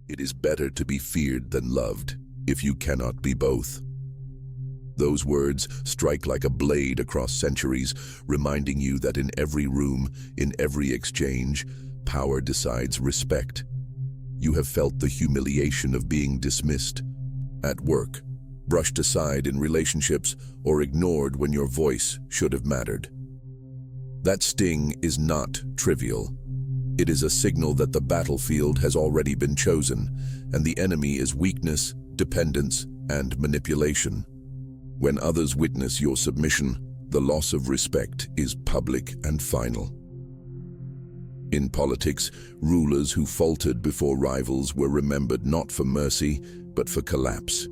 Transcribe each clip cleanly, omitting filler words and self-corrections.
It is better to be feared than loved, if you cannot be both. Those words strike like a blade across centuries, reminding you that in every room, in every exchange, power decides respect. You have felt the humiliation of being dismissed at work, brushed aside in relationships, or ignored when your voice should have mattered. That sting is not trivial. It is a signal that the battlefield has already been chosen, and the enemy is weakness, dependence, and manipulation. When others witness your submission, the loss of respect is public and final. In politics, rulers who faltered before rivals were remembered not for mercy, but for collapse.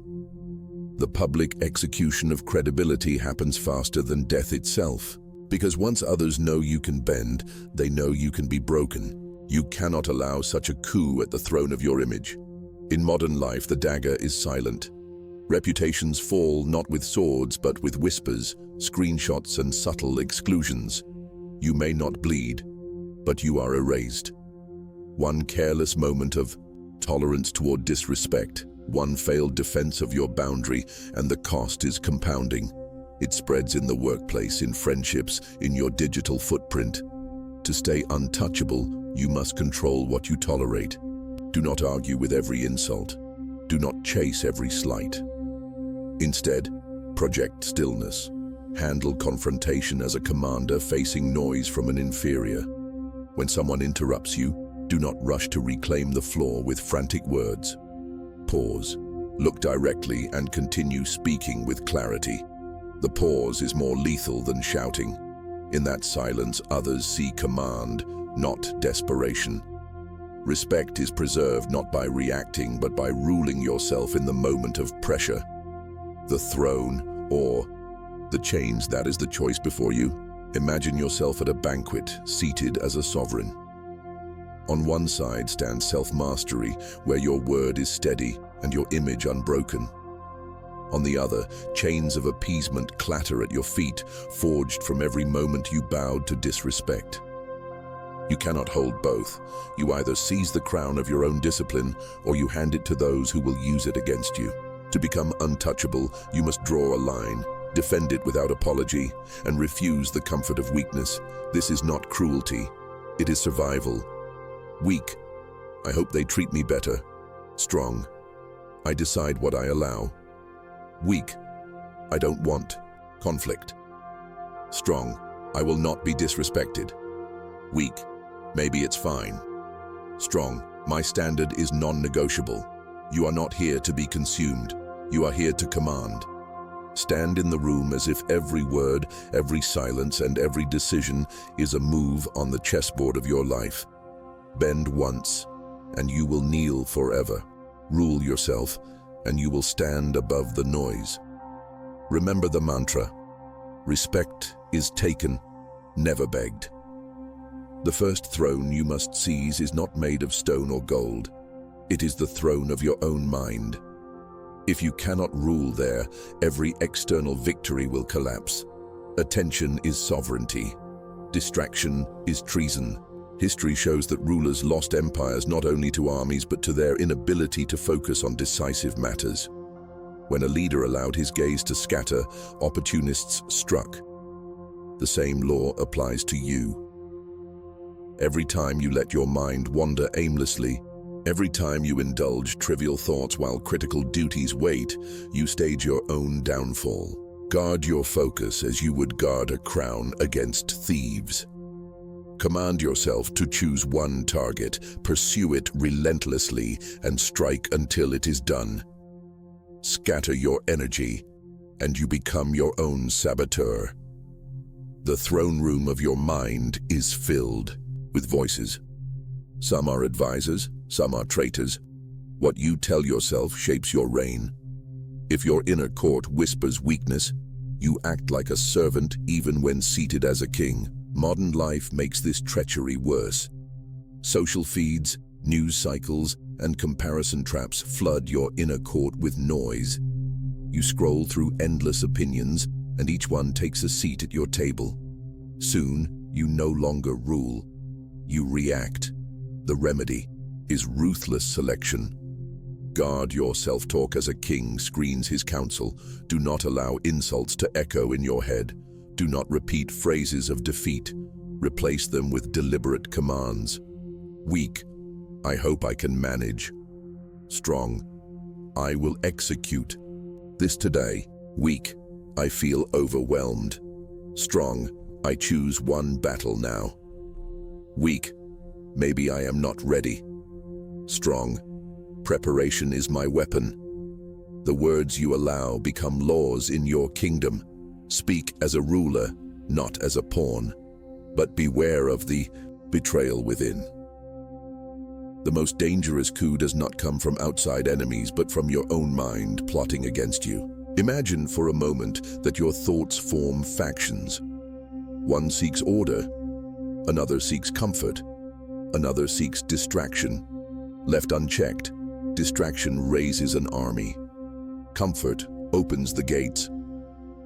The public execution of credibility happens faster than death itself, because once others know you can bend, they know you can be broken. You cannot allow such a coup at the throne of your image. In modern life, the dagger is silent. Reputations fall not with swords, but with whispers, screenshots, and subtle exclusions. You may not bleed, but you are erased. One careless moment of tolerance toward disrespect, one failed defense of your boundary, and the cost is compounding. It spreads in the workplace, in friendships, in your digital footprint. To stay untouchable, you must control what you tolerate. Do not argue with every insult. Do not chase every slight. Instead, project stillness. Handle confrontation as a commander facing noise from an inferior. When someone interrupts you, do not rush to reclaim the floor with frantic words. Pause, look directly, and continue speaking with clarity. The pause is more lethal than shouting. In that silence, others see command, not desperation. Respect is preserved not by reacting, but by ruling yourself in the moment of pressure. The throne, or the chains, that is the choice before you. Imagine yourself at a banquet, seated as a sovereign. On one side stands self-mastery, where your word is steady and your image unbroken. On the other, chains of appeasement clatter at your feet, forged from every moment you bowed to disrespect. You cannot hold both. You either seize the crown of your own discipline, or you hand it to those who will use it against you. To become untouchable, you must draw a line, defend it without apology, and refuse the comfort of weakness. This is not cruelty. It is survival. Weak. I hope they treat me better. Strong. I decide what I allow. Weak. I don't want conflict. Strong. I will not be disrespected. Weak. Maybe it's fine. Strong. My standard is non-negotiable. You are not here to be consumed. You are here to command. Stand in the room as if every word, every silence, and every decision is a move on the chessboard of your life. Bend once, and you will kneel forever. Rule yourself, and you will stand above the noise. Remember the mantra: respect is taken, never begged. The first throne you must seize is not made of stone or gold. It is the throne of your own mind. If you cannot rule there, every external victory will collapse. Attention is sovereignty. Distraction is treason. History shows that rulers lost empires not only to armies but to their inability to focus on decisive matters. When a leader allowed his gaze to scatter, opportunists struck. The same law applies to you. Every time you let your mind wander aimlessly, every time you indulge trivial thoughts while critical duties wait, you stage your own downfall. Guard your focus as you would guard a crown against thieves. Command yourself to choose one target, pursue it relentlessly, and strike until it is done. Scatter your energy, and you become your own saboteur. The throne room of your mind is filled with voices. Some are advisors, some are traitors. What you tell yourself shapes your reign. If your inner court whispers weakness, you act like a servant even when seated as a king. Modern life makes this treachery worse. Social feeds, news cycles, and comparison traps flood your inner court with noise. You scroll through endless opinions, and each one takes a seat at your table. Soon, you no longer rule. You react. The remedy is ruthless selection, Guard your self-talk as a king screens his counsel. Do not allow insults to echo in your head. Do not repeat phrases of defeat. Replace them with deliberate commands. Weak, I hope I can manage. Strong, I will execute. This today. Weak, I feel overwhelmed. Strong, I choose one battle now. Weak, maybe I am not ready. Strong, preparation is my weapon. The words you allow become laws in your kingdom. Speak as a ruler, not as a pawn. But beware of the betrayal within. The most dangerous coup does not come from outside enemies, but from your own mind plotting against you. Imagine for a moment that your thoughts form factions. One seeks order, another seeks comfort, another seeks distraction. Left unchecked, distraction raises an army. Comfort opens the gates.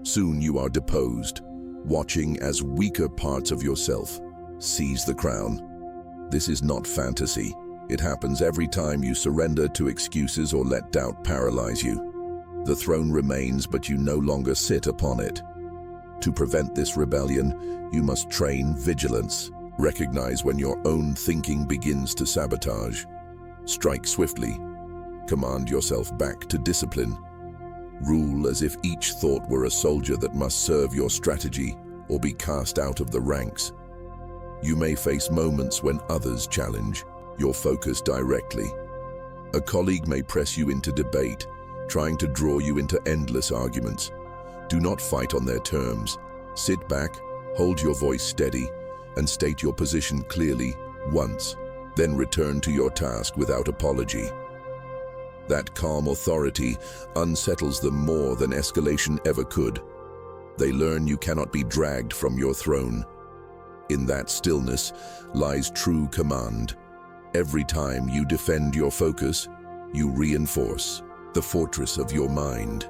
Soon you are deposed, watching as weaker parts of yourself seize the crown. This is not fantasy. It happens every time you surrender to excuses or let doubt paralyze you. The throne remains, but you no longer sit upon it. To prevent this rebellion, you must train vigilance. Recognize when your own thinking begins to sabotage. Strike swiftly. Command yourself back to discipline. Rule as if each thought were a soldier that must serve your strategy or be cast out of the ranks. You may face moments when others challenge your focus directly. A colleague may press you into debate, trying to draw you into endless arguments. Do not fight on their terms. Sit back, hold your voice steady, and state your position clearly once. Then return to your task without apology. That calm authority unsettles them more than escalation ever could. They learn you cannot be dragged from your throne. In that stillness lies true command. Every time you defend your focus, you reinforce the fortress of your mind.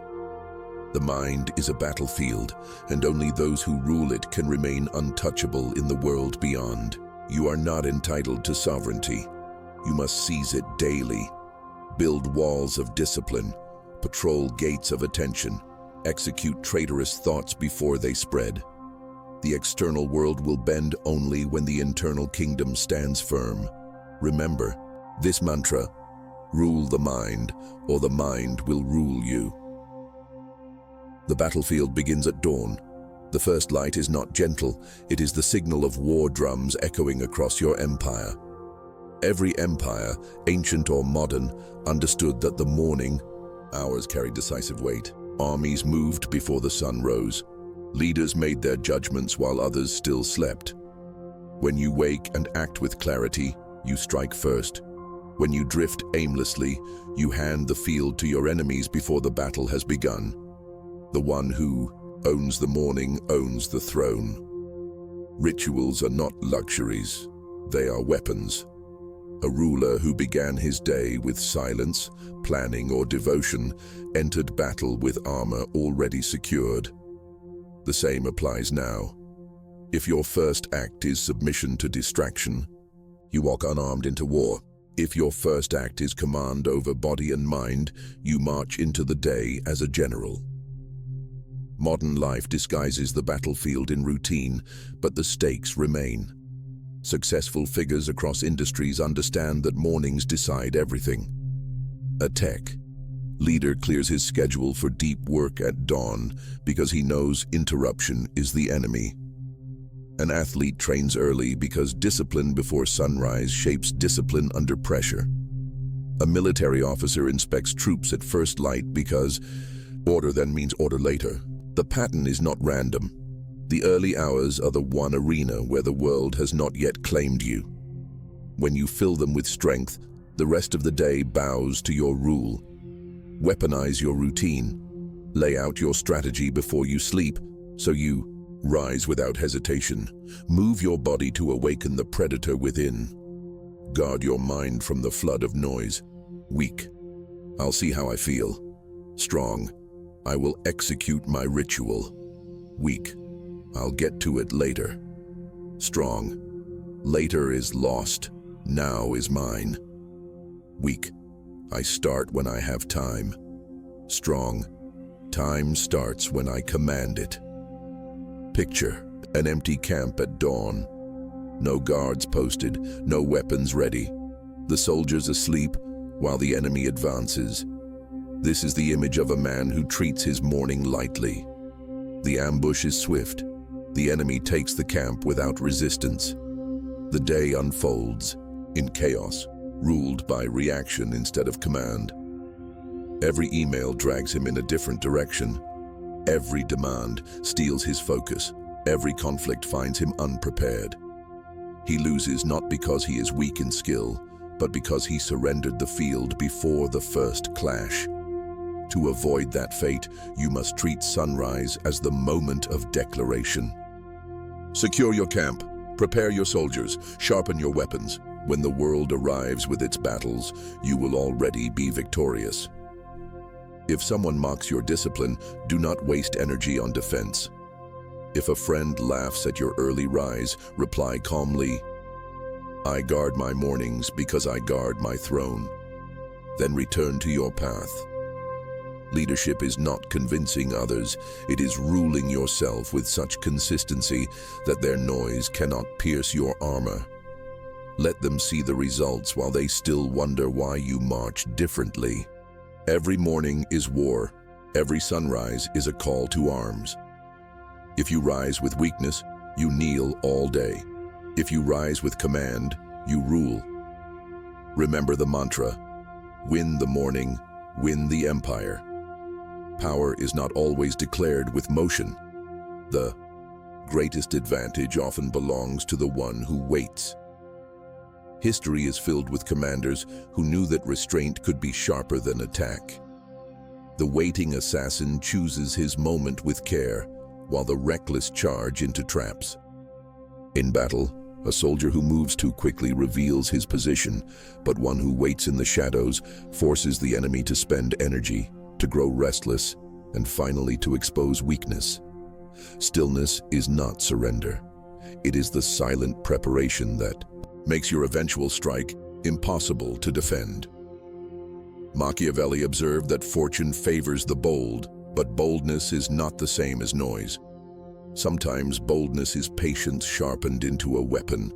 The mind is a battlefield, and only those who rule it can remain untouchable in the world beyond. You are not entitled to sovereignty. You must seize it daily. Build walls of discipline, patrol gates of attention, execute traitorous thoughts before they spread. The external world will bend only when the internal kingdom stands firm. Remember this mantra: rule the mind, or the mind will rule you. The battlefield begins at dawn. The first light is not gentle, it is the signal of war drums echoing across your empire. Every empire, ancient or modern, understood that the morning hours carried decisive weight. Armies moved before the sun rose. Leaders made their judgments while others still slept. When you wake and act with clarity, you strike first. When you drift aimlessly, you hand the field to your enemies before the battle has begun. The one who owns the morning owns the throne. Rituals are not luxuries, they are weapons. A ruler who began his day with silence, planning, or devotion entered battle with armor already secured. The same applies now. If your first act is submission to distraction, you walk unarmed into war. If your first act is command over body and mind, you march into the day as a general. Modern life disguises the battlefield in routine, but the stakes remain. Successful figures across industries understand that mornings decide everything. A tech leader clears his schedule for deep work at dawn because he knows interruption is the enemy. An athlete trains early because discipline before sunrise shapes discipline under pressure. A military officer inspects troops at first light because order then means order later. The pattern is not random. The early hours are the one arena where the world has not yet claimed you. When you fill them with strength, the rest of the day bows to your rule. Weaponize your routine. Lay out your strategy before you sleep, so you rise without hesitation. Move your body to awaken the predator within. Guard your mind from the flood of noise. Weak, I'll see how I feel. Strong, I will execute my ritual. Weak, I'll get to it later. Strong, later is lost, now is mine. Weak, I start when I have time. Strong. Time starts when I command it. Picture an empty camp at dawn. No guards posted, no weapons ready. The soldiers asleep while the enemy advances. This is the image of a man who treats his morning lightly. The ambush is swift. The enemy takes the camp without resistance. The day unfolds in chaos, ruled by reaction instead of command. Every email drags him in a different direction. Every demand steals his focus. Every conflict finds him unprepared. He loses not because he is weak in skill, but because he surrendered the field before the first clash. To avoid that fate, you must treat sunrise as the moment of declaration. Secure your camp, prepare your soldiers, sharpen your weapons. When the world arrives with its battles, you will already be victorious. If someone mocks your discipline, do not waste energy on defense. If a friend laughs at your early rise, reply calmly, "I guard my mornings because I guard my throne." Then return to your path. Leadership is not convincing others, it is ruling yourself with such consistency that their noise cannot pierce your armor. Let them see the results while they still wonder why you march differently. Every morning is war. Every sunrise is a call to arms. If you rise with weakness, you kneel all day. If you rise with command, you rule. Remember the mantra, win the morning, win the empire. Power is not always declared with motion. The greatest advantage often belongs to the one who waits. History is filled with commanders who knew that restraint could be sharper than attack. The waiting assassin chooses his moment with care, while the reckless charge into traps. In battle, a soldier who moves too quickly reveals his position, but one who waits in the shadows forces the enemy to spend energy, to grow restless, and finally to expose weakness. Stillness is not surrender. It is the silent preparation that makes your eventual strike impossible to defend. Machiavelli observed that fortune favors the bold, but boldness is not the same as noise. Sometimes boldness is patience sharpened into a weapon.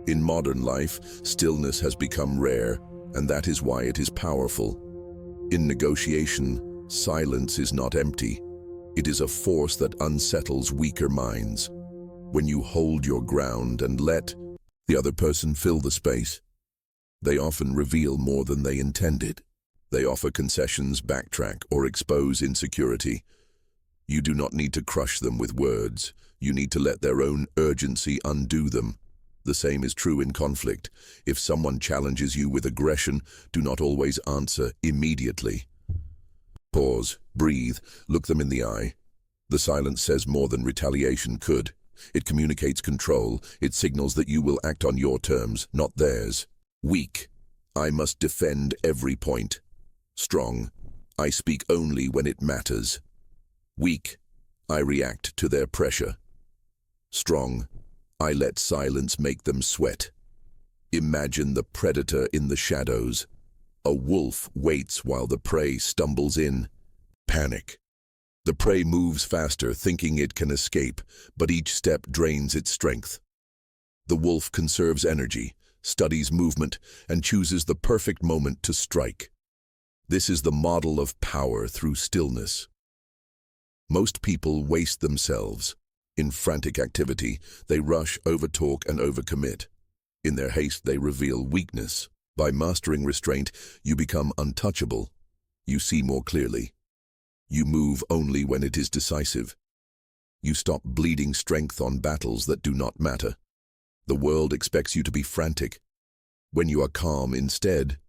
In modern life, stillness has become rare, and that is why it is powerful. In negotiation, silence is not empty. It is a force that unsettles weaker minds. When you hold your ground and let the other person fill the space, they often reveal more than they intended. They offer concessions, backtrack, or expose insecurity. You do not need to crush them with words. You need to let their own urgency undo them. The same is true in conflict. If someone challenges you with aggression, do not always answer immediately. Pause, breathe, look them in the eye. The silence says more than retaliation could. It communicates control. It signals that you will act on your terms, not theirs. Weak. I must defend every point. Strong. I speak only when it matters. Weak. I react to their pressure. Strong. I let silence make them sweat. Imagine the predator in the shadows. A wolf waits while the prey stumbles in. Panic. The prey moves faster, thinking it can escape, but each step drains its strength. The wolf conserves energy, studies movement, and chooses the perfect moment to strike. This is the model of power through stillness. Most people waste themselves. In frantic activity, they rush, overtalk, and overcommit. In their haste, they reveal weakness. By mastering restraint, you become untouchable. You see more clearly. You move only when it is decisive. You stop bleeding strength on battles that do not matter. The world expects you to be frantic. When you are calm instead,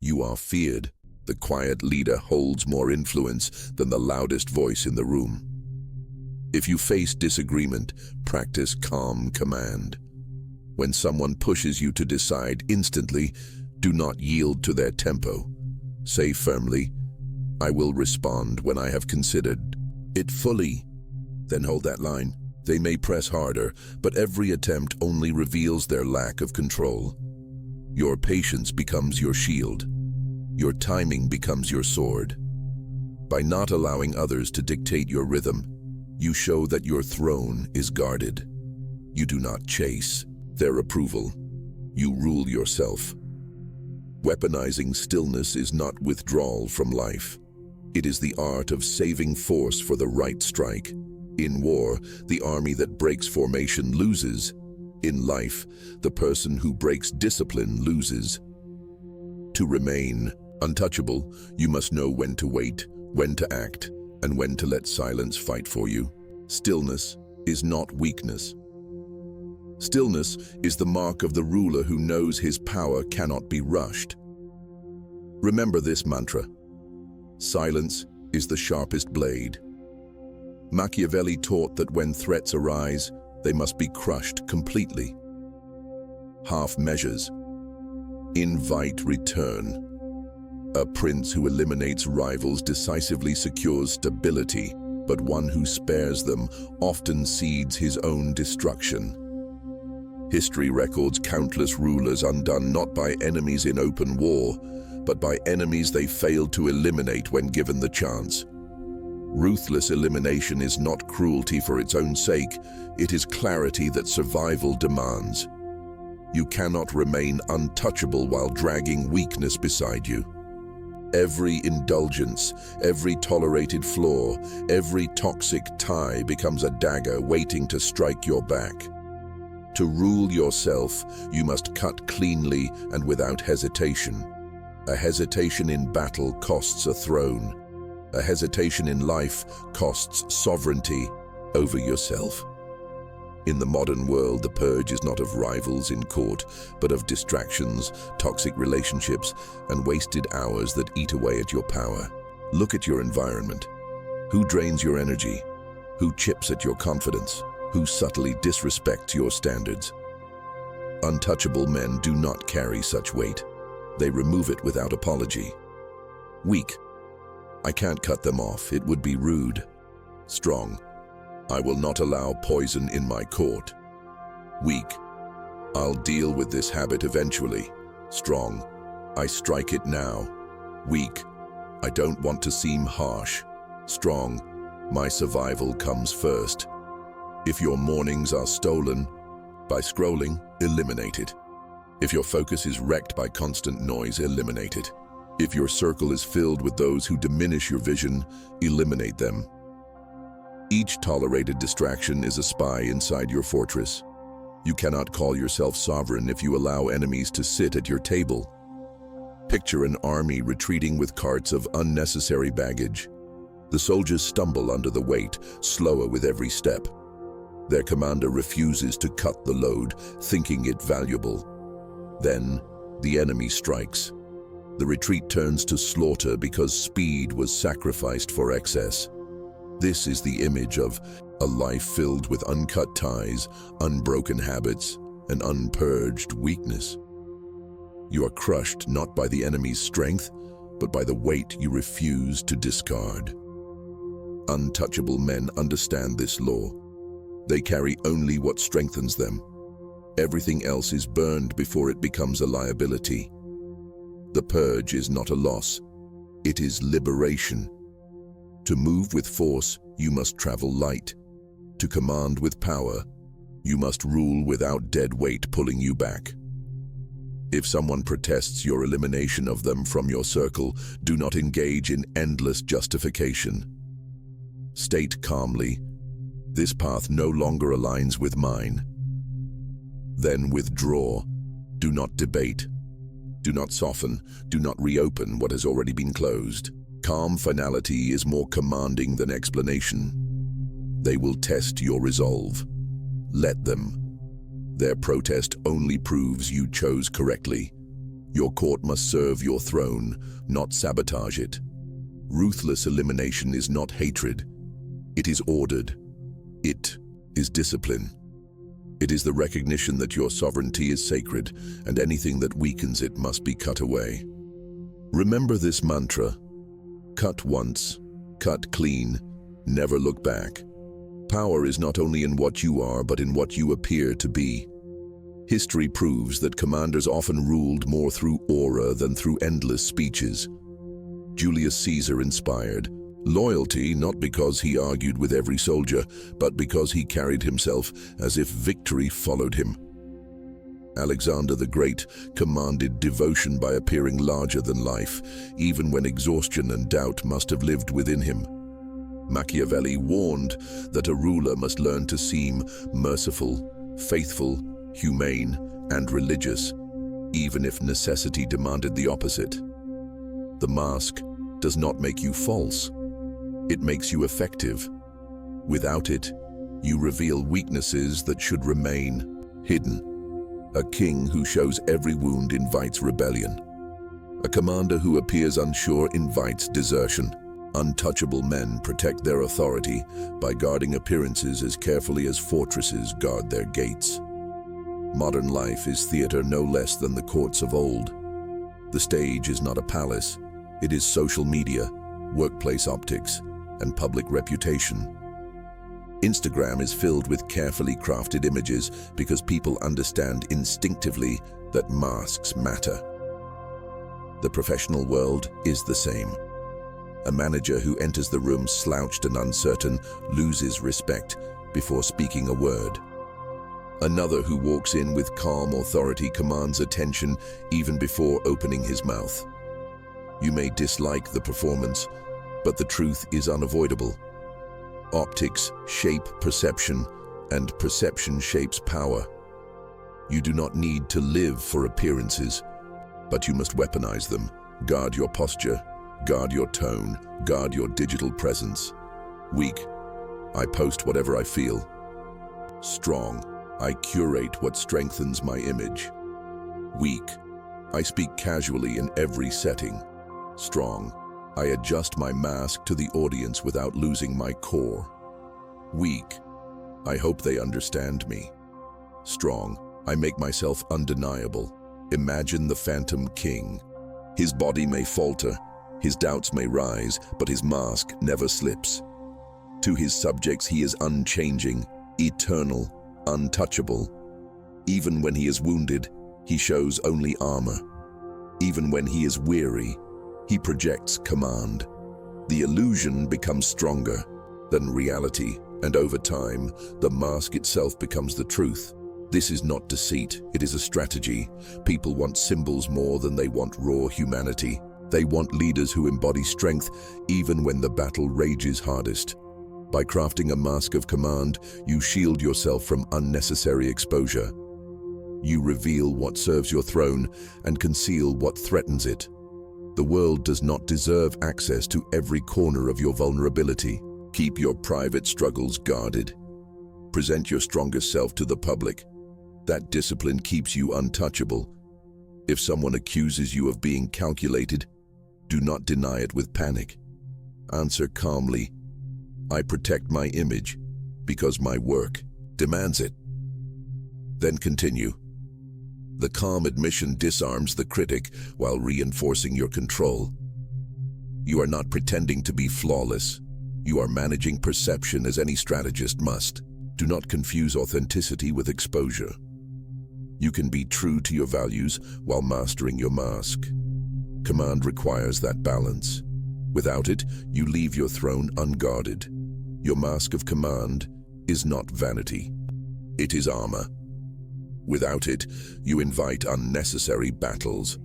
you are feared. The quiet leader holds more influence than the loudest voice in the room. If you face disagreement, practice calm command. When someone pushes you to decide instantly, do not yield to their tempo. Say firmly, "I will respond when I have considered it fully." Then hold that line. They may press harder, but every attempt only reveals their lack of control. Your patience becomes your shield. Your timing becomes your sword. By not allowing others to dictate your rhythm, you show that your throne is guarded. You do not chase their approval. You rule yourself. Weaponizing stillness is not withdrawal from life. It is the art of saving force for the right strike. In war, the army that breaks formation loses. In life, the person who breaks discipline loses. To remain untouchable, you must know when to wait, when to act, and when to let silence fight for you. Stillness is not weakness. Stillness is the mark of the ruler who knows his power cannot be rushed. Remember this mantra: silence is the sharpest blade. Machiavelli taught that when threats arise, they must be crushed completely. Half measures invite return. A prince who eliminates rivals decisively secures stability, but one who spares them often seeds his own destruction. History records countless rulers undone not by enemies in open war, but by enemies they failed to eliminate when given the chance. Ruthless elimination is not cruelty for its own sake, it is clarity that survival demands. You cannot remain untouchable while dragging weakness beside you. Every indulgence, every tolerated flaw, every toxic tie becomes a dagger waiting to strike your back. To rule yourself, you must cut cleanly and without hesitation. A hesitation in battle costs a throne. A hesitation in life costs sovereignty over yourself. In the modern world, the purge is not of rivals in court, but of distractions, toxic relationships, and wasted hours that eat away at your power. Look at your environment. Who drains your energy? Who chips at your confidence? Who subtly disrespects your standards? Untouchable men do not carry such weight. They remove it without apology. Weak. I can't cut them off, it would be rude. Strong. I will not allow poison in my court. Weak. I'll deal with this habit eventually. Strong. I strike it now. Weak. I don't want to seem harsh. Strong. My survival comes first. If your mornings are stolen by scrolling, eliminate it. If your focus is wrecked by constant noise, eliminate it. If your circle is filled with those who diminish your vision, eliminate them. Each tolerated distraction is a spy inside your fortress. You cannot call yourself sovereign if you allow enemies to sit at your table. Picture an army retreating with carts of unnecessary baggage. The soldiers stumble under the weight, slower with every step. Their commander refuses to cut the load, thinking it valuable. Then, the enemy strikes. The retreat turns to slaughter because speed was sacrificed for excess. This is the image of a life filled with uncut ties, unbroken habits, and unpurged weakness. You are crushed not by the enemy's strength, but by the weight you refuse to discard. Untouchable men understand this law. They carry only what strengthens them. Everything else is burned before it becomes a liability. The purge is not a loss, it is liberation. To move with force, you must travel light. To command with power, you must rule without dead weight pulling you back. If someone protests your elimination of them from your circle, do not engage in endless justification. State calmly, this path no longer aligns with mine. Then withdraw. Do not debate. Do not soften. Do not reopen what has already been closed. Calm finality is more commanding than explanation. They will test your resolve. Let them. Their protest only proves you chose correctly. Your court must serve your throne, not sabotage it. Ruthless elimination is not hatred. It is ordered. It is discipline. It is the recognition that your sovereignty is sacred, and anything that weakens it must be cut away. Remember this mantra. Cut once, cut clean, never look back. Power is not only in what you are, but in what you appear to be. History proves that commanders often ruled more through aura than through endless speeches. Julius Caesar inspired loyalty not because he argued with every soldier, but because he carried himself as if victory followed him. Alexander the Great commanded devotion by appearing larger than life, even when exhaustion and doubt must have lived within him. Machiavelli warned that a ruler must learn to seem merciful, faithful, humane, and religious, even if necessity demanded the opposite. The mask does not make you false. It makes you effective. Without it, you reveal weaknesses that should remain hidden. A king who shows every wound invites rebellion. A commander who appears unsure invites desertion. Untouchable men protect their authority by guarding appearances as carefully as fortresses guard their gates. Modern life is theater no less than the courts of old. The stage is not a palace. It is social media, workplace optics, and public reputation. Instagram is filled with carefully crafted images because people understand instinctively that masks matter. The professional world is the same. A manager who enters the room slouched and uncertain loses respect before speaking a word. Another who walks in with calm authority commands attention even before opening his mouth. You may dislike the performance, but the truth is unavoidable. Optics shape perception, and perception shapes power. You do not need to live for appearances, but you must weaponize them. Guard your posture, guard your tone, guard your digital presence. Weak, I post whatever I feel. Strong, I curate what strengthens my image. Weak, I speak casually in every setting. Strong, I adjust my mask to the audience without losing my core. Weak, I hope they understand me. Strong, I make myself undeniable. Imagine the Phantom King. His body may falter, his doubts may rise, but his mask never slips. To his subjects he is unchanging, eternal, untouchable. Even when he is wounded, he shows only armor. Even when he is weary, he projects command. The illusion becomes stronger than reality, and over time, the mask itself becomes the truth. This is not deceit, it is a strategy. People want symbols more than they want raw humanity. They want leaders who embody strength even when the battle rages hardest. By crafting a mask of command, you shield yourself from unnecessary exposure. You reveal what serves your throne and conceal what threatens it. The world does not deserve access to every corner of your vulnerability. Keep your private struggles guarded. Present your strongest self to the public. That discipline keeps you untouchable. If someone accuses you of being calculated, do not deny it with panic. Answer calmly, I protect my image because my work demands it. Then continue. The calm admission disarms the critic while reinforcing your control. You are not pretending to be flawless. You are managing perception as any strategist must. Do not confuse authenticity with exposure. You can be true to your values while mastering your mask. Command requires that balance. Without it, you leave your throne unguarded. Your mask of command is not vanity. It is armor. Without it, you invite unnecessary battles.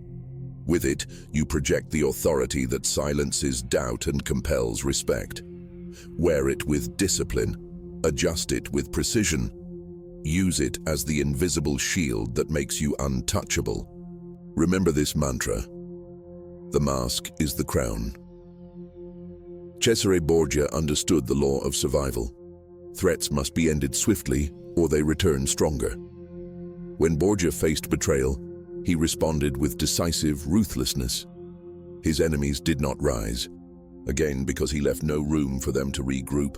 With it, you project the authority that silences doubt and compels respect. Wear it with discipline. Adjust it with precision. Use it as the invisible shield that makes you untouchable. Remember this mantra. The mask is the crown. Cesare Borgia understood the law of survival. Threats must be ended swiftly, or they return stronger. When Borgia faced betrayal, he responded with decisive ruthlessness. His enemies did not rise, again because he left no room for them to regroup.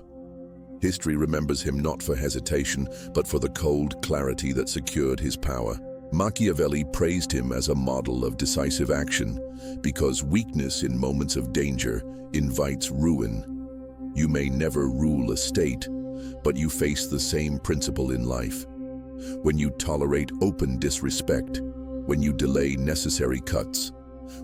History remembers him not for hesitation, but for the cold clarity that secured his power. Machiavelli praised him as a model of decisive action, because weakness in moments of danger invites ruin. You may never rule a state, but you face the same principle in life. when you tolerate open disrespect, when you delay necessary cuts,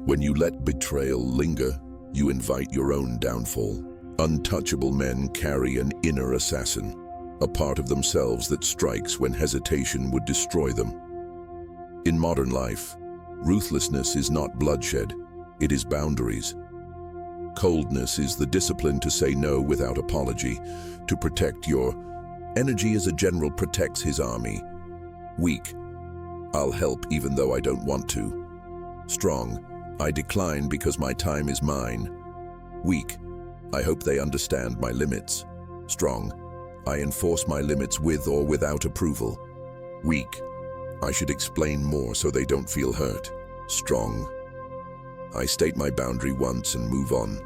when you let betrayal linger, you invite your own downfall. Untouchable men carry an inner assassin, a part of themselves that strikes when hesitation would destroy them. In modern life, ruthlessness is not bloodshed, it is boundaries. Coldness is the discipline to say no without apology, to protect your energy as a general protects his army. Weak, I'll help even though I don't want to. Strong, I decline because my time is mine. Weak, I hope they understand my limits. Strong, I enforce my limits with or without approval. Weak, I should explain more so they don't feel hurt. Strong, I state my boundary once and move on.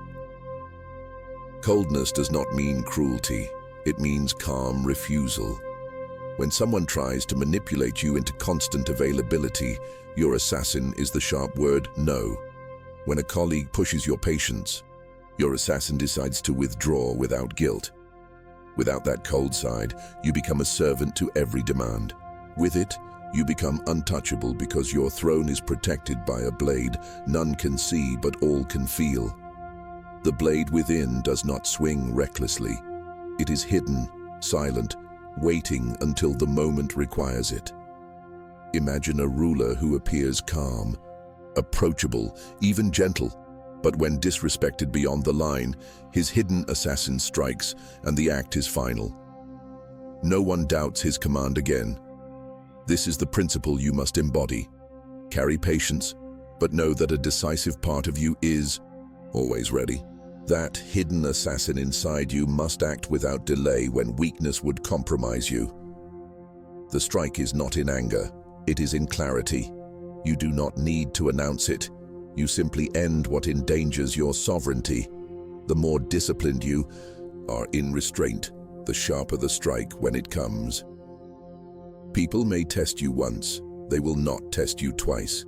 Coldness does not mean cruelty, it means calm refusal. When someone tries to manipulate you into constant availability, your assassin is the sharp word no. When a colleague pushes your patience, your assassin decides to withdraw without guilt. Without that cold side, you become a servant to every demand. With it, you become untouchable because your throne is protected by a blade none can see but all can feel. The blade within does not swing recklessly. It is hidden, silent, waiting until the moment requires it. Imagine a ruler who appears calm, approachable, even gentle, but when disrespected beyond the line, his hidden assassin strikes and the act is final. No one doubts his command again. This is the principle you must embody. Carry patience, but know that a decisive part of you is always ready. That hidden assassin inside you must act without delay when weakness would compromise you. The strike is not in anger, it is in clarity. You do not need to announce it. You simply end what endangers your sovereignty. The more disciplined you are in restraint, the sharper the strike when it comes. People may test you once, they will not test you twice.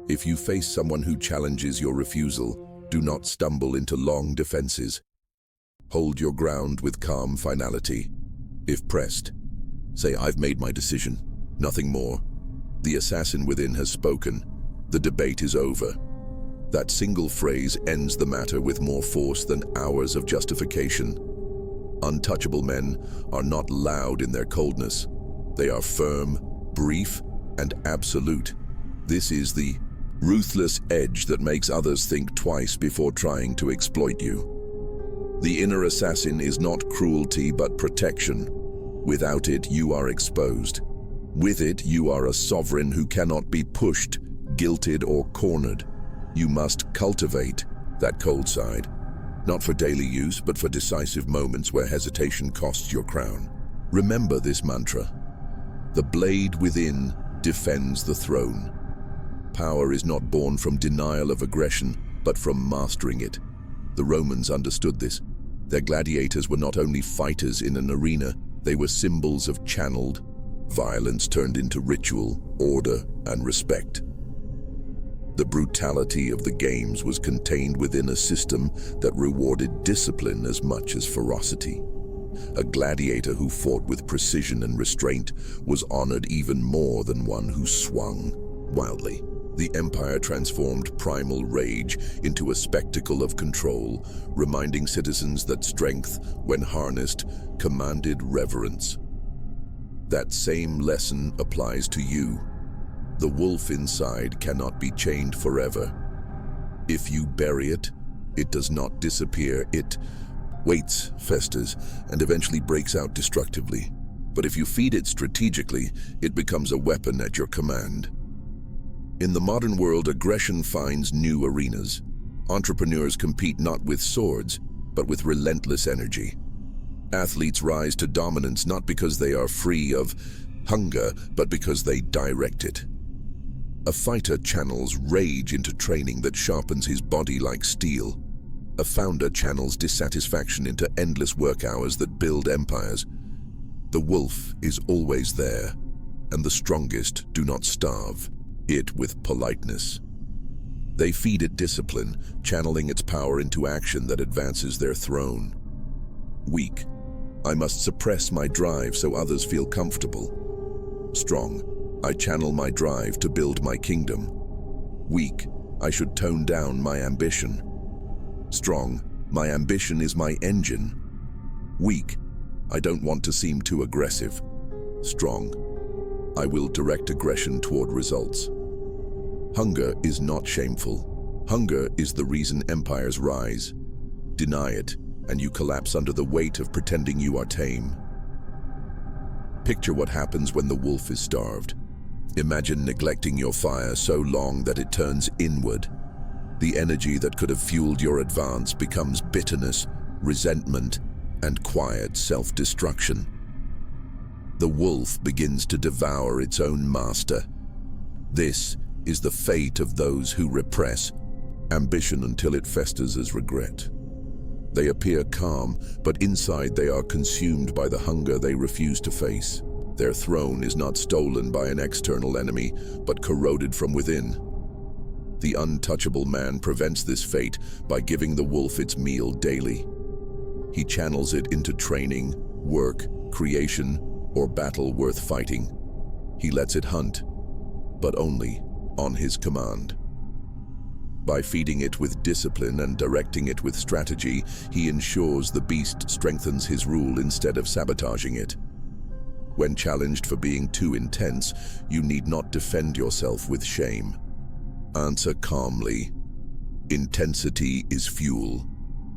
If you face someone who challenges your refusal, do not stumble into long defenses. Hold your ground with calm finality. If pressed, say, "I've made my decision, nothing more." The assassin within has spoken. The debate is over. That single phrase ends the matter with more force than hours of justification. Untouchable men are not loud in their coldness. They are firm, brief, and absolute. This is the ruthless edge that makes others think twice before trying to exploit you. The inner assassin is not cruelty but protection. Without it, you are exposed. With it, you are a sovereign who cannot be pushed, guilted, or cornered. You must cultivate that cold side, not for daily use, but for decisive moments where hesitation costs your crown. Remember this mantra. The blade within defends the throne. Power is not born from denial of aggression, but from mastering it. The Romans understood this. Their gladiators were not only fighters in an arena, they were symbols of channeled violence turned into ritual, order, and respect. The brutality of the games was contained within a system that rewarded discipline as much as ferocity. A gladiator who fought with precision and restraint was honored even more than one who swung wildly. The empire transformed primal rage into a spectacle of control, reminding citizens that strength, when harnessed, commanded reverence. That same lesson applies to you. The wolf inside cannot be chained forever. If you bury it, it does not disappear. It waits, festers, and eventually breaks out destructively. But if you feed it strategically, it becomes a weapon at your command. In the modern world, aggression finds new arenas. Entrepreneurs compete not with swords, but with relentless energy. Athletes rise to dominance not because they are free of hunger, but because they direct it. A fighter channels rage into training that sharpens his body like steel. A founder channels dissatisfaction into endless work hours that build empires. The wolf is always there, and the strongest do not starve it with politeness. They feed it discipline, channeling its power into action that advances their throne. Weak, I must suppress my drive so others feel comfortable. Strong, I channel my drive to build my kingdom. Weak, I should tone down my ambition. Strong, my ambition is my engine. Weak, I don't want to seem too aggressive. Strong, I will direct aggression toward results. Hunger is not shameful. Hunger is the reason empires rise. Deny it, and you collapse under the weight of pretending you are tame. Picture what happens when the wolf is starved. Imagine neglecting your fire so long that it turns inward. The energy that could have fueled your advance becomes bitterness, resentment, and quiet self-destruction. The wolf begins to devour its own master. This is the fate of those who repress ambition until it festers as regret. They appear calm, but inside they are consumed by the hunger they refuse to face. Their throne is not stolen by an external enemy, but corroded from within. The untouchable man prevents this fate by giving the wolf its meal daily. He channels it into training, work, creation, or battle worth fighting. He lets it hunt, but only on his command. By feeding it with discipline and directing it with strategy, he ensures the beast strengthens his rule instead of sabotaging it. When challenged for being too intense, you need not defend yourself with shame. Answer calmly. Intensity is fuel,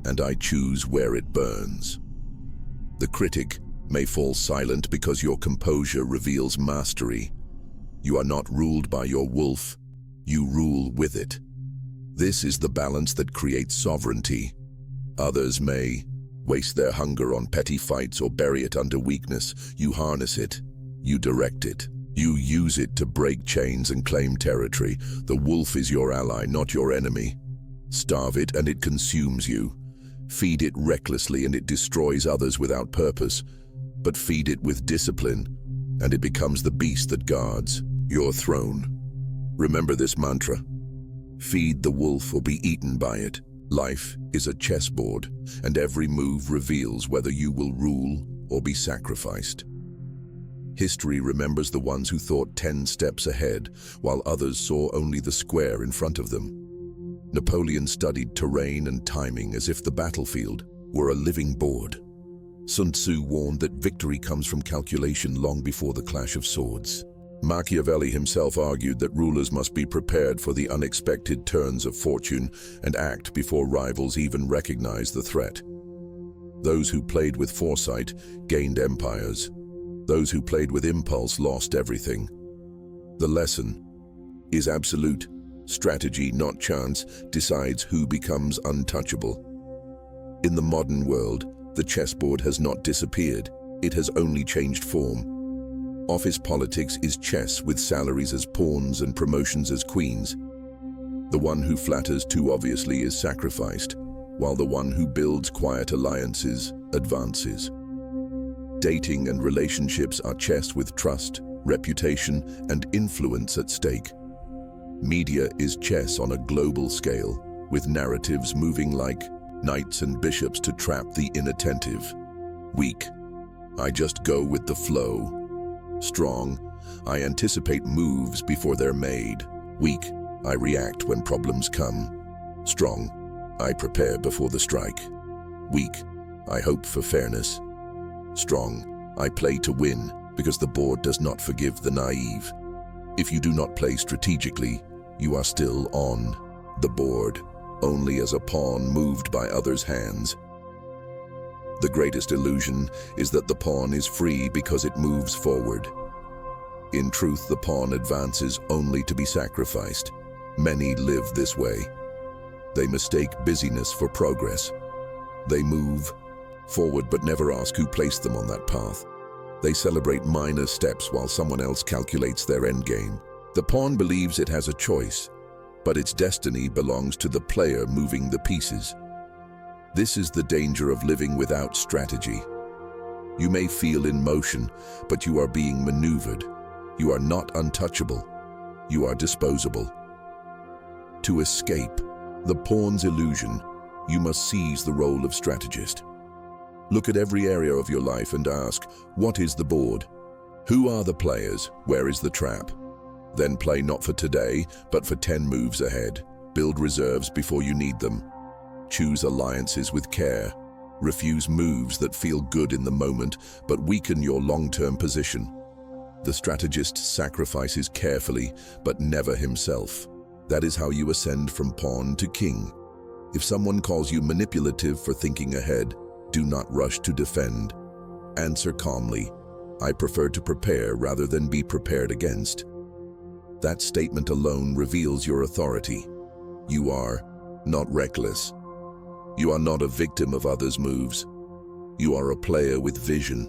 and I choose where it burns. The critic may fall silent because your composure reveals mastery. You are not ruled by your wolf, you rule with it. This is the balance that creates sovereignty. Others may waste their hunger on petty fights or bury it under weakness. You harness it, you direct it. You use it to break chains and claim territory. The wolf is your ally, not your enemy. Starve it and it consumes you. Feed it recklessly and it destroys others without purpose. But feed it with discipline and it becomes the beast that guards your throne. Remember this mantra. Feed the wolf or be eaten by it. Life is a chessboard, and every move reveals whether you will rule or be sacrificed. History remembers the ones who thought 10 steps ahead, while others saw only the square in front of them. Napoleon studied terrain and timing as if the battlefield were a living board. Sun Tzu warned that victory comes from calculation long before the clash of swords. Machiavelli himself argued that rulers must be prepared for the unexpected turns of fortune and act before rivals even recognize the threat. Those who played with foresight gained empires. Those who played with impulse lost everything. The lesson is absolute. Strategy, not chance, decides who becomes untouchable. In the modern world, the chessboard has not disappeared. It has only changed form. Office politics is chess with salaries as pawns and promotions as queens. The one who flatters too obviously is sacrificed, while the one who builds quiet alliances advances. Dating and relationships are chess with trust, reputation, and influence at stake. Media is chess on a global scale, with narratives moving like knights and bishops to trap the inattentive. Weak, I just go with the flow. Strong, I anticipate moves before they're made. Weak, I react when problems come. Strong, I prepare before the strike. Weak, I hope for fairness. Strong, I play to win because the board does not forgive the naive. If you do not play strategically, you are still on the board, only as a pawn moved by others' hands. The greatest illusion is that the pawn is free because it moves forward. In truth, the pawn advances only to be sacrificed. Many live this way. They mistake busyness for progress. They move forward but never ask who placed them on that path. They celebrate minor steps while someone else calculates their endgame. The pawn believes it has a choice, but its destiny belongs to the player moving the pieces. This is the danger of living without strategy. You may feel in motion, but you are being maneuvered. You are not untouchable. You are disposable. To escape the pawn's illusion, you must seize the role of strategist. Look at every area of your life and ask, what is the board? Who are the players? Where is the trap? Then play not for today, but for 10 moves ahead. Build reserves before you need them. Choose alliances with care. Refuse moves that feel good in the moment, but weaken your long-term position. The strategist sacrifices carefully, but never himself. That is how you ascend from pawn to king. If someone calls you manipulative for thinking ahead, do not rush to defend. Answer calmly, "I prefer to prepare rather than be prepared against." That statement alone reveals your authority. You are not reckless. You are not a victim of others' moves. You are a player with vision.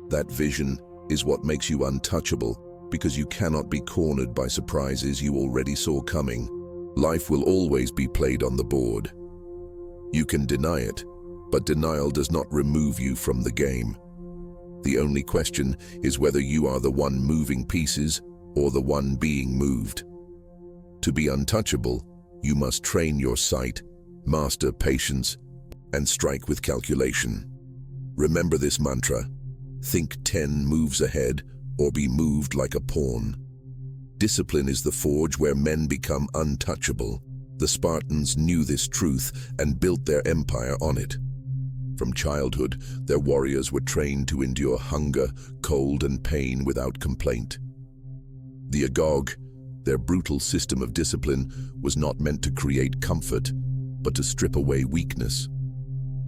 That vision is what makes you untouchable, because you cannot be cornered by surprises you already saw coming. Life will always be played on the board. You can deny it, but denial does not remove you from the game. The only question is whether you are the one moving pieces or the one being moved. To be untouchable, you must train your sight, master patience, and strike with calculation. Remember this mantra: think 10 moves ahead or be moved like a pawn. Discipline is the forge where men become untouchable. The Spartans knew this truth and built their empire on it. From childhood, their warriors were trained to endure hunger, cold, and pain without complaint. The agog, their brutal system of discipline, was not meant to create comfort, but to strip away weakness.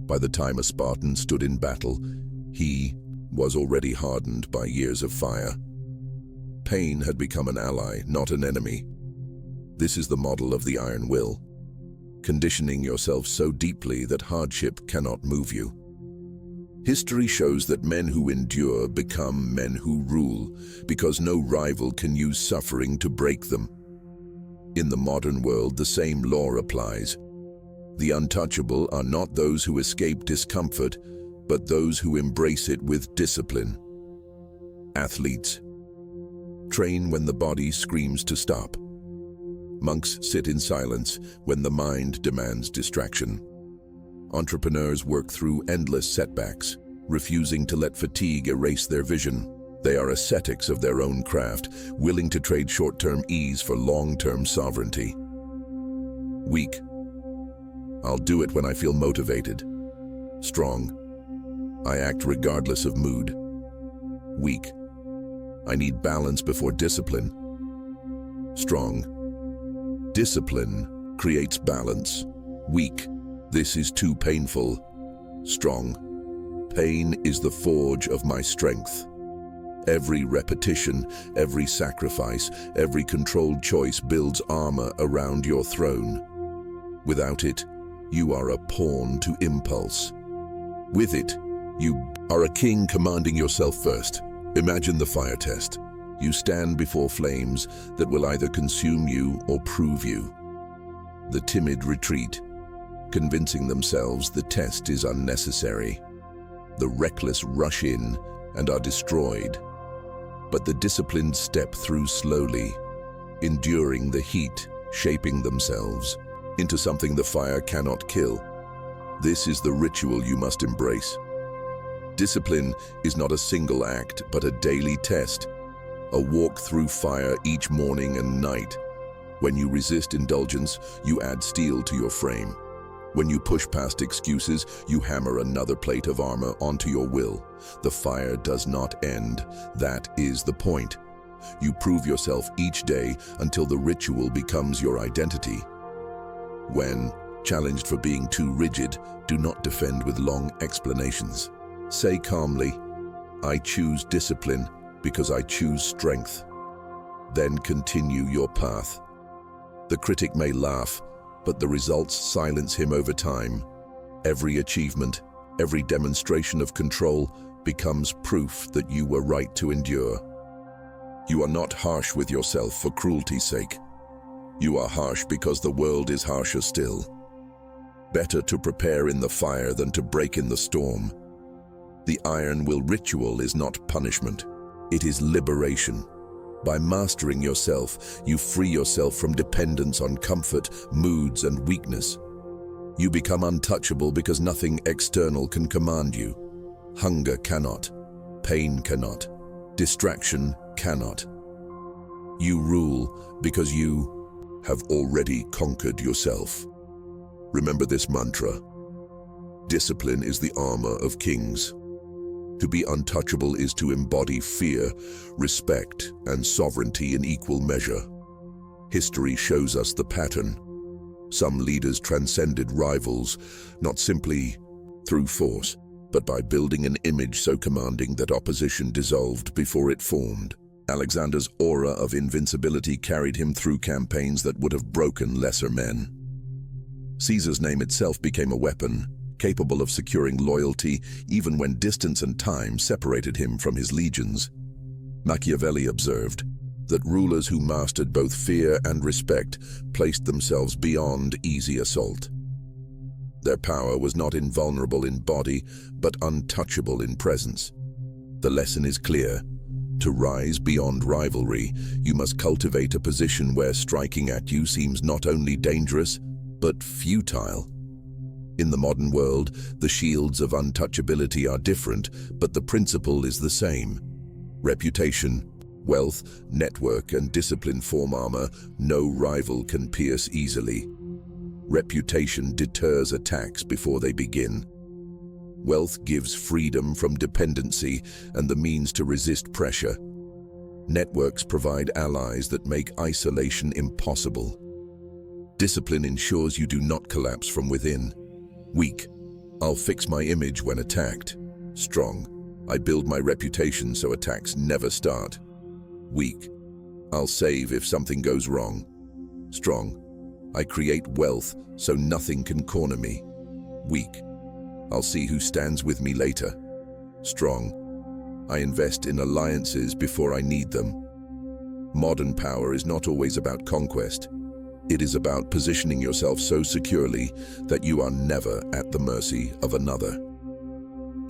By the time a Spartan stood in battle, he was already hardened by years of fire. Pain had become an ally, not an enemy. This is the model of the iron will, conditioning yourself so deeply that hardship cannot move you. History shows that men who endure become men who rule, because no rival can use suffering to break them. In the modern world, the same law applies. The untouchable are not those who escape discomfort, but those who embrace it with discipline. Athletes train when the body screams to stop. Monks sit in silence when the mind demands distraction. Entrepreneurs work through endless setbacks, refusing to let fatigue erase their vision. They are ascetics of their own craft, willing to trade short-term ease for long-term sovereignty. Weak. I'll do it when I feel motivated. Strong. I act regardless of mood. Weak. I need balance before discipline. Strong. Discipline creates balance. Weak. This is too painful. Strong. Pain is the forge of my strength. Every repetition, every sacrifice, every controlled choice builds armor around your throne. Without it, you are a pawn to impulse. With it, you are a king commanding yourself first. Imagine the fire test. You stand before flames that will either consume you or prove you. The timid retreat, convincing themselves the test is unnecessary. The reckless rush in and are destroyed. But the disciplined step through slowly, enduring the heat, shaping themselves into something the fire cannot kill. This is the ritual you must embrace. Discipline is not a single act, but a daily test, a walk through fire each morning and night. When you resist indulgence, you add steel to your frame. When you push past excuses, you hammer another plate of armor onto your will. The fire does not end. That is the point. You prove yourself each day until the ritual becomes your identity. When challenged for being too rigid, do not defend with long explanations. Say calmly, "I choose discipline because I choose strength." Then continue your path. The critic may laugh, but the results silence him over time. Every achievement, every demonstration of control becomes proof that you were right to endure. You are not harsh with yourself for cruelty's sake. You are harsh because the world is harsher still. Better to prepare in the fire than to break in the storm. The iron will ritual is not punishment. It is liberation. By mastering yourself, you free yourself from dependence on comfort, moods, and weakness. You become untouchable because nothing external can command you. Hunger cannot. Pain cannot. Distraction cannot. You rule because you have already conquered yourself. Remember this mantra. Discipline is the armor of kings. To be untouchable is to embody fear, respect, and sovereignty in equal measure. History shows us the pattern. Some leaders transcended rivals, not simply through force, but by building an image so commanding that opposition dissolved before it formed. Alexander's aura of invincibility carried him through campaigns that would have broken lesser men. Caesar's name itself became a weapon, capable of securing loyalty even when distance and time separated him from his legions. Machiavelli observed that rulers who mastered both fear and respect placed themselves beyond easy assault. Their power was not invulnerable in body, but untouchable in presence. The lesson is clear. To rise beyond rivalry, you must cultivate a position where striking at you seems not only dangerous, but futile. In the modern world, the shields of untouchability are different, but the principle is the same. Reputation, wealth, network, and discipline form armor no rival can pierce easily. Reputation deters attacks before they begin. Wealth gives freedom from dependency and the means to resist pressure. Networks provide allies that make isolation impossible. Discipline ensures you do not collapse from within. Weak. I'll fix my image when attacked. Strong. I build my reputation so attacks never start. Weak. I'll save if something goes wrong. Strong. I create wealth so nothing can corner me. Weak. I'll see who stands with me later. Strong. I invest in alliances before I need them. Modern power is not always about conquest. It is about positioning yourself so securely that you are never at the mercy of another.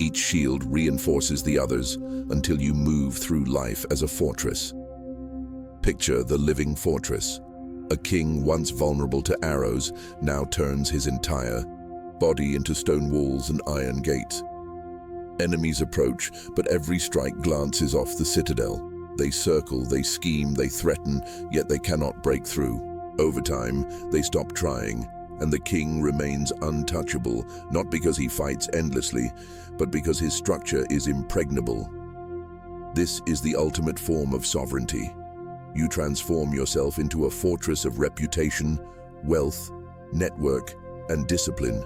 Each shield reinforces the others until you move through life as a fortress. Picture the living fortress. A king once vulnerable to arrows now turns his entire body into stone walls and iron gates. Enemies approach, but every strike glances off the citadel. They circle, they scheme, they threaten, yet they cannot break through. Over time, they stop trying, and the king remains untouchable, not because he fights endlessly, but because his structure is impregnable. This is the ultimate form of sovereignty. You transform yourself into a fortress of reputation, wealth, network, and discipline.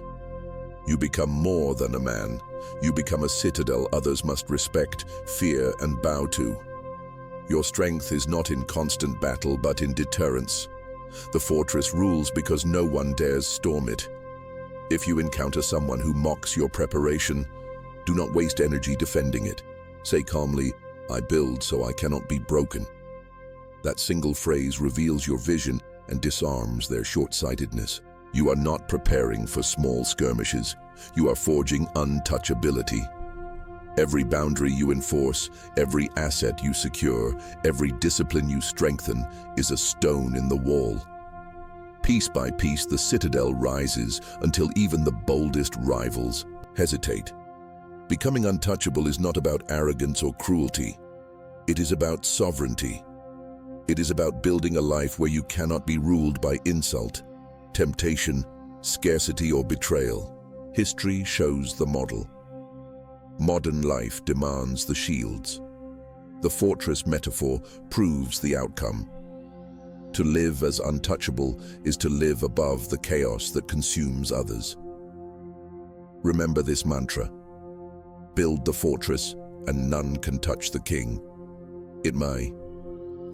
You become more than a man. You become a citadel others must respect, fear, and bow to. Your strength is not in constant battle, but in deterrence. The fortress rules because no one dares storm it. If you encounter someone who mocks your preparation, do not waste energy defending it. Say calmly, "I build so I cannot be broken." That single phrase reveals your vision and disarms their short-sightedness. You are not preparing for small skirmishes. You are forging untouchability. Every boundary you enforce, every asset you secure, every discipline you strengthen is a stone in the wall. Piece by piece, the citadel rises until even the boldest rivals hesitate. Becoming untouchable is not about arrogance or cruelty. It is about sovereignty. It is about building a life where you cannot be ruled by insult, temptation, scarcity, or betrayal. History shows the model. Modern life demands the shields. The fortress metaphor proves the outcome. To live as untouchable is to live above the chaos that consumes others. Remember this mantra. Build the fortress, and none can touch the king. It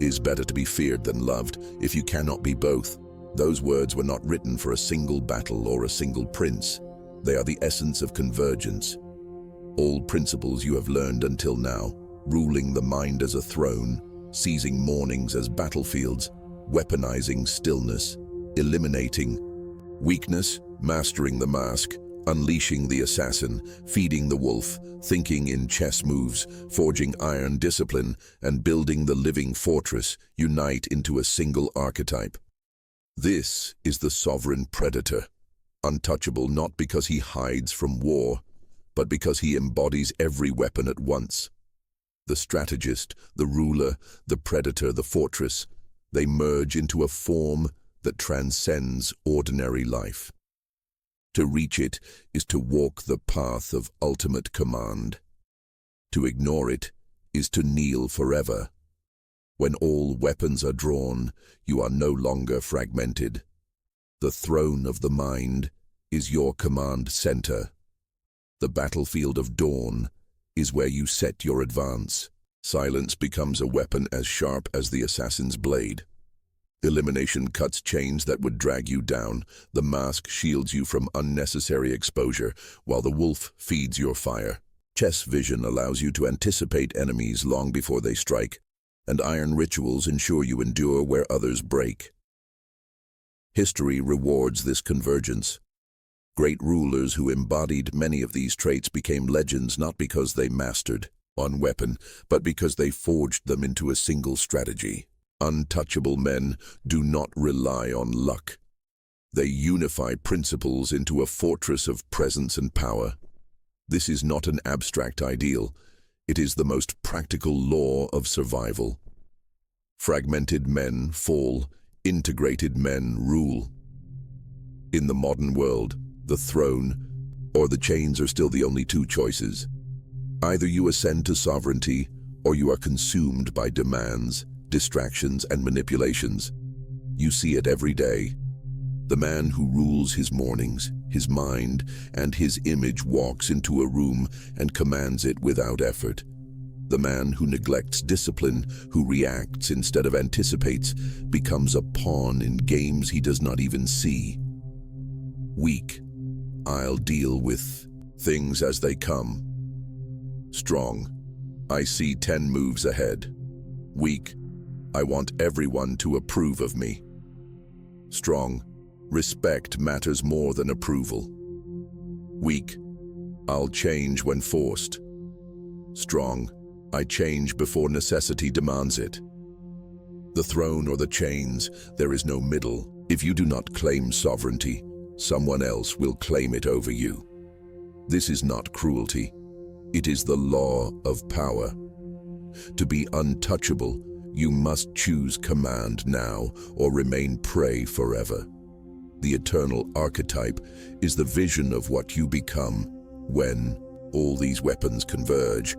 is better to be feared than loved if you cannot be both. Those words were not written for a single battle or a single prince. They are the essence of convergence. All principles you have learned until now, ruling the mind as a throne, seizing mornings as battlefields, weaponizing stillness, eliminating weakness, mastering the mask, unleashing the assassin, feeding the wolf, thinking in chess moves, forging iron discipline, and building the living fortress unite into a single archetype. This is the sovereign predator, untouchable not because he hides from war, but because he embodies every weapon at once. The strategist, the ruler, the predator, the fortress, they merge into a form that transcends ordinary life. To reach it is to walk the path of ultimate command. To ignore it is to kneel forever. When all weapons are drawn, you are no longer fragmented. The throne of the mind is your command center. The battlefield of dawn is where you set your advance. Silence becomes a weapon as sharp as the assassin's blade. Elimination cuts chains that would drag you down. The mask shields you from unnecessary exposure, while the wolf feeds your fire. Chess vision allows you to anticipate enemies long before they strike, and iron rituals ensure you endure where others break. History rewards this convergence. Great rulers who embodied many of these traits became legends not because they mastered one weapon, but because they forged them into a single strategy. Untouchable men do not rely on luck. They unify principles into a fortress of presence and power. This is not an abstract ideal. It is the most practical law of survival. Fragmented men fall, integrated men rule. In the modern world, the throne or the chains are still the only two choices. Either you ascend to sovereignty, or you are consumed by demands, distractions, and manipulations. You see it every day. The man who rules his mornings, his mind, and his image walks into a room and commands it without effort. The man who neglects discipline, who reacts instead of anticipates, becomes a pawn in games he does not even see. Weak, I'll deal with things as they come. Strong, I see 10 moves ahead. Weak, I want everyone to approve of me. Strong, respect matters more than approval. Weak, I'll change when forced. Strong, I change before necessity demands it. The throne or the chains, there is no middle. If you do not claim sovereignty, someone else will claim it over you. This is not cruelty. It is the law of power. To be untouchable, you must choose command now or remain prey forever. The eternal archetype is the vision of what you become when all these weapons converge.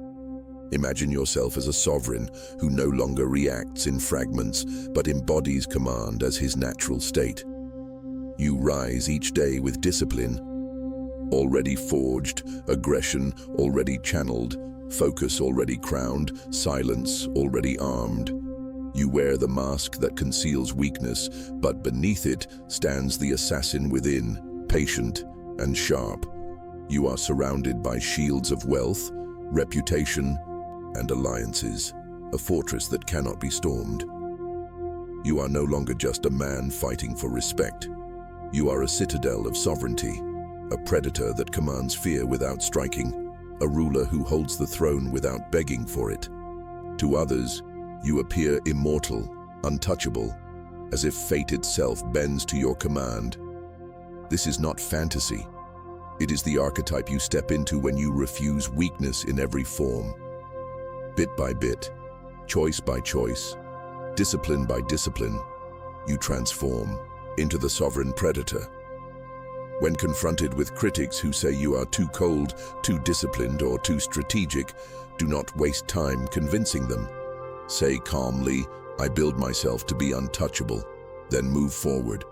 Imagine yourself as a sovereign who no longer reacts in fragments but embodies command as his natural state. You rise each day with discipline, already forged, aggression already channeled, focus already crowned, silence already armed. You wear the mask that conceals weakness, but beneath it stands the assassin within, patient and sharp. You are surrounded by shields of wealth, reputation, and alliances, a fortress that cannot be stormed. You are no longer just a man fighting for respect. You are a citadel of sovereignty, a predator that commands fear without striking, a ruler who holds the throne without begging for it. To others, you appear immortal, untouchable, as if fate itself bends to your command. This is not fantasy. It is the archetype you step into when you refuse weakness in every form. Bit by bit, choice by choice, discipline by discipline, you transform into the sovereign predator. When confronted with critics who say you are too cold, too disciplined, or too strategic, do not waste time convincing them. Say calmly, I build myself to be untouchable, then move forward.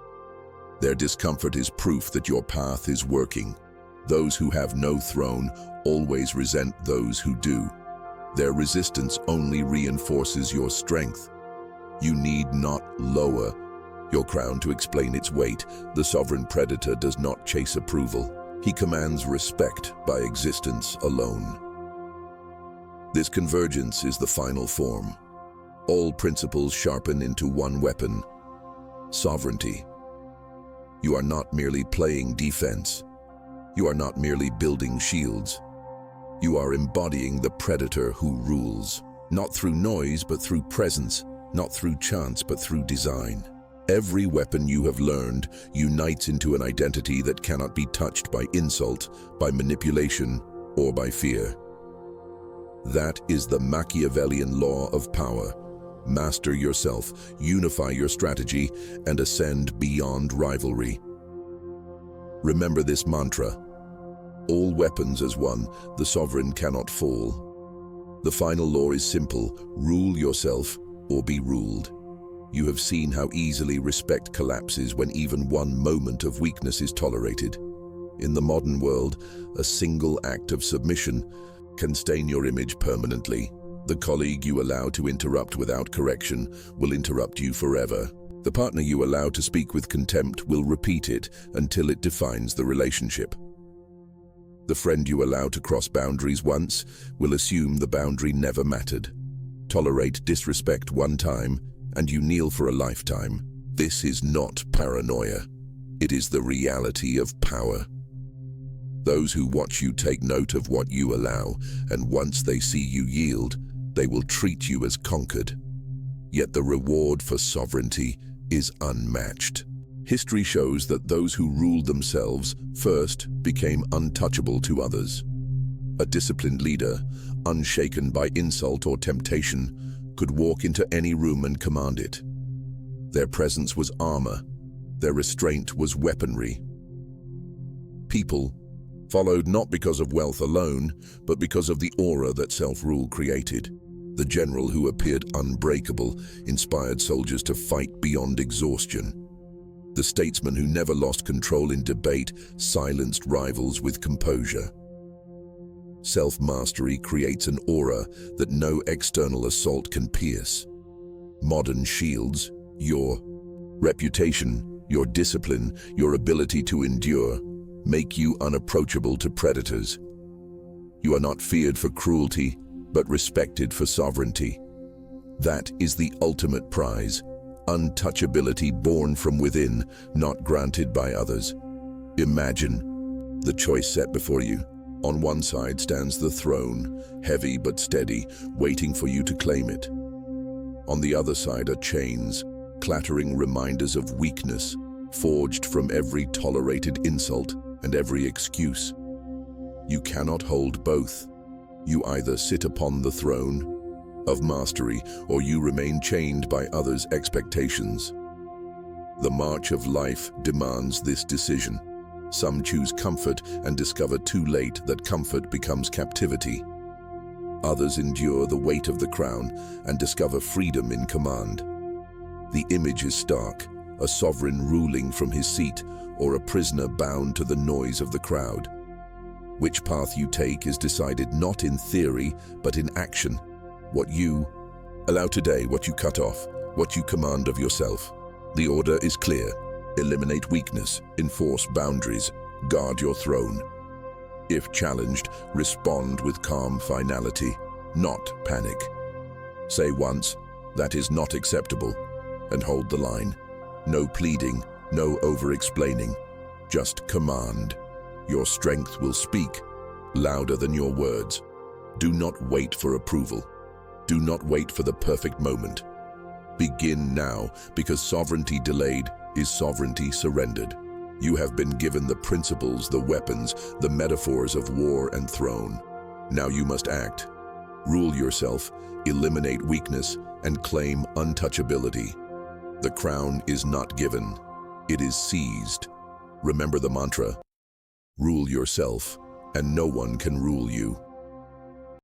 Their discomfort is proof that your path is working. Those who have no throne always resent those who do. Their resistance only reinforces your strength. You need not lower your crown to explain its weight. The sovereign predator does not chase approval. He commands respect by existence alone. This convergence is the final form. All principles sharpen into one weapon: sovereignty. You are not merely playing defense. You are not merely building shields. You are embodying the predator who rules, not through noise but through presence, not through chance but through design. Every weapon you have learned unites into an identity that cannot be touched by insult, by manipulation, or by fear. That is the Machiavellian law of power. Master yourself, unify your strategy, and ascend beyond rivalry. Remember this mantra: all weapons as one, the sovereign cannot fall. The final law is simple: rule yourself or be ruled. You have seen how easily respect collapses when even one moment of weakness is tolerated. In the modern world, a single act of submission can stain your image permanently. The colleague you allow to interrupt without correction will interrupt you forever. The partner you allow to speak with contempt will repeat it until it defines the relationship. The friend you allow to cross boundaries once will assume the boundary never mattered. Tolerate disrespect one time, and you kneel for a lifetime. This is not paranoia. It is the reality of power. Those who watch you take note of what you allow, and once they see you yield, they will treat you as conquered. Yet the reward for sovereignty is unmatched. History shows that those who ruled themselves first became untouchable to others. A disciplined leader, unshaken by insult or temptation, could walk into any room and command it. Their presence was armor. Their restraint was weaponry. People followed not because of wealth alone, but because of the aura that self-rule created. The general who appeared unbreakable inspired soldiers to fight beyond exhaustion. The statesman who never lost control in debate silenced rivals with composure. Self-mastery creates an aura that no external assault can pierce. Modern shields, your reputation, your discipline, your ability to endure, make you unapproachable to predators. You are not feared for cruelty, but respected for sovereignty. That is the ultimate prize, untouchability born from within, not granted by others. Imagine the choice set before you. On one side stands the throne, heavy but steady, waiting for you to claim it. On the other side are chains, clattering reminders of weakness, forged from every tolerated insult and every excuse. You cannot hold both. You either sit upon the throne of mastery, or you remain chained by others' expectations. The march of life demands this decision. Some choose comfort and discover too late that comfort becomes captivity. Others endure the weight of the crown and discover freedom in command. The image is stark: a sovereign ruling from his seat, or a prisoner bound to the noise of the crowd. Which path you take is decided not in theory, but in action. What you allow today, what you cut off, what you command of yourself. The order is clear. Eliminate weakness, enforce boundaries, guard your throne. If challenged, respond with calm finality, not panic. Say once, "That is not acceptable," and hold the line. No pleading, no over-explaining, just command. Your strength will speak, louder than your words. Do not wait for approval. Do not wait for the perfect moment. Begin now, because sovereignty delayed is sovereignty surrendered. You have been given the principles, the weapons, the metaphors of war and throne. Now you must act. Rule yourself, eliminate weakness, and claim untouchability. The crown is not given, it is seized. Remember the mantra: rule yourself, and no one can rule you.